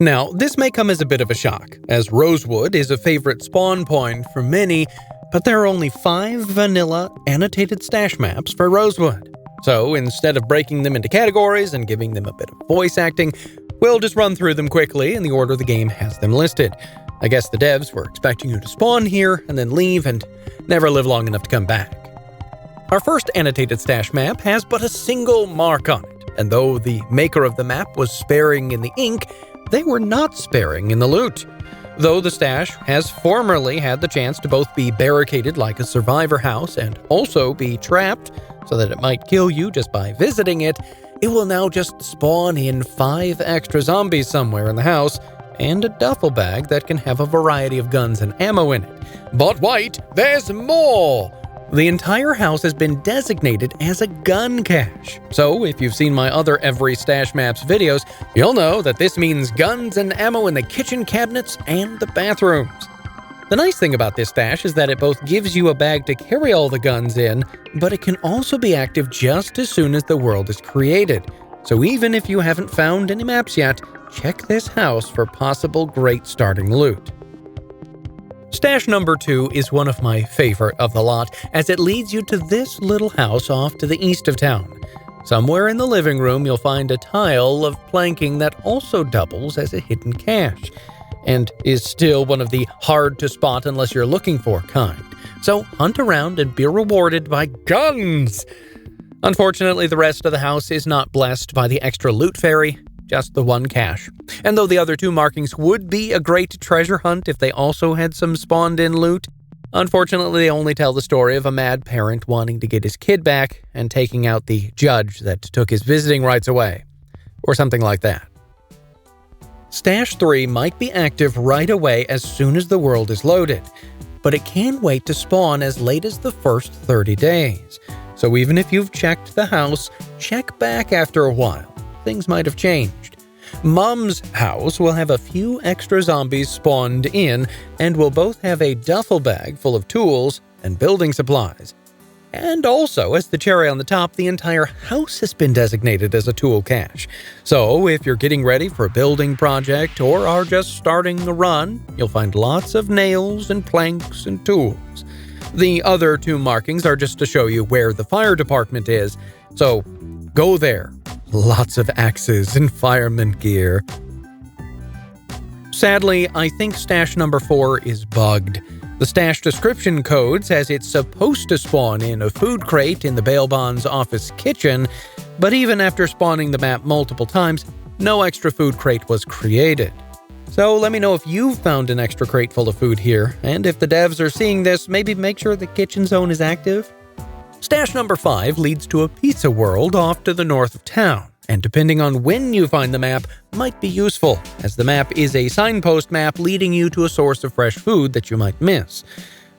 Now, this may come as a bit of a shock, as Rosewood is a favorite spawn point for many, but there are only 5 vanilla annotated stash maps for Rosewood. So instead of breaking them into categories and giving them a bit of voice acting, we'll just run through them quickly in the order the game has them listed. I guess the devs were expecting you to spawn here and then leave and never live long enough to come back. Our first annotated stash map has but a single mark on it, and though the maker of the map was sparing in the ink, they were not sparing in the loot. Though the stash has formerly had the chance to both be barricaded like a survivor house and also be trapped so that it might kill you just by visiting it, it will now just spawn in 5 extra zombies somewhere in the house and a duffel bag that can have a variety of guns and ammo in it. But wait, there's more! The entire house has been designated as a gun cache. So if you've seen my other Every Stash Maps videos, you'll know that this means guns and ammo in the kitchen cabinets and the bathrooms. The nice thing about this stash is that it both gives you a bag to carry all the guns in, but it can also be active just as soon as the world is created. So even if you haven't found any maps yet, check this house for possible great starting loot. Stash number 2 is one of my favorite of the lot, as it leads you to this little house off to the east of town. Somewhere in the living room, you'll find a tile of planking that also doubles as a hidden cache, and is still one of the hard-to-spot unless you're looking for kind. So hunt around and be rewarded by guns! Unfortunately, the rest of the house is not blessed by the extra loot fairy, just the one cache. And though the other 2 markings would be a great treasure hunt if they also had some spawned-in loot, unfortunately they only tell the story of a mad parent wanting to get his kid back and taking out the judge that took his visiting rights away. Or something like that. Stash 3 might be active right away as soon as the world is loaded, but it can wait to spawn as late as the first 30 days. So even if you've checked the house, check back after a while. Things might have changed. Mom's house will have a few extra zombies spawned in and will both have a duffel bag full of tools and building supplies. And also, as the cherry on the top, the entire house has been designated as a tool cache. So if you're getting ready for a building project or are just starting the run, you'll find lots of nails and planks and tools. The other 2 markings are just to show you where the fire department is, so go there. Lots of axes and fireman gear. Sadly, I think stash number 4 is bugged. The stash description code says it's supposed to spawn in a food crate in the bail bond's office kitchen, but even after spawning the map multiple times, no extra food crate was created. So let me know if you've found an extra crate full of food here, and if the devs are seeing this, maybe make sure the kitchen zone is active. Stash number 5 leads to a pizza world off to the north of town, and depending on when you find the map, might be useful, as the map is a signpost map leading you to a source of fresh food that you might miss.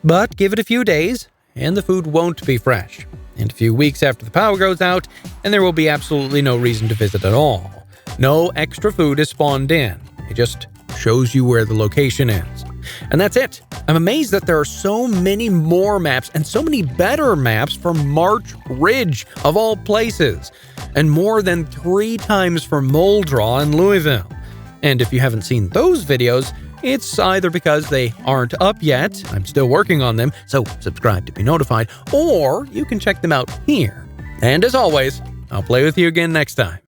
But give it a few days, and the food won't be fresh, and a few weeks after the power goes out, and there will be absolutely no reason to visit at all. No extra food is spawned in, it just shows you where the location is. And that's it. I'm amazed that there are so many more maps and so many better maps for March Ridge, of all places, and more than 3 times for Moldraw in Louisville. And if you haven't seen those videos, it's either because they aren't up yet, I'm still working on them, so subscribe to be notified, or you can check them out here. And as always, I'll play with you again next time.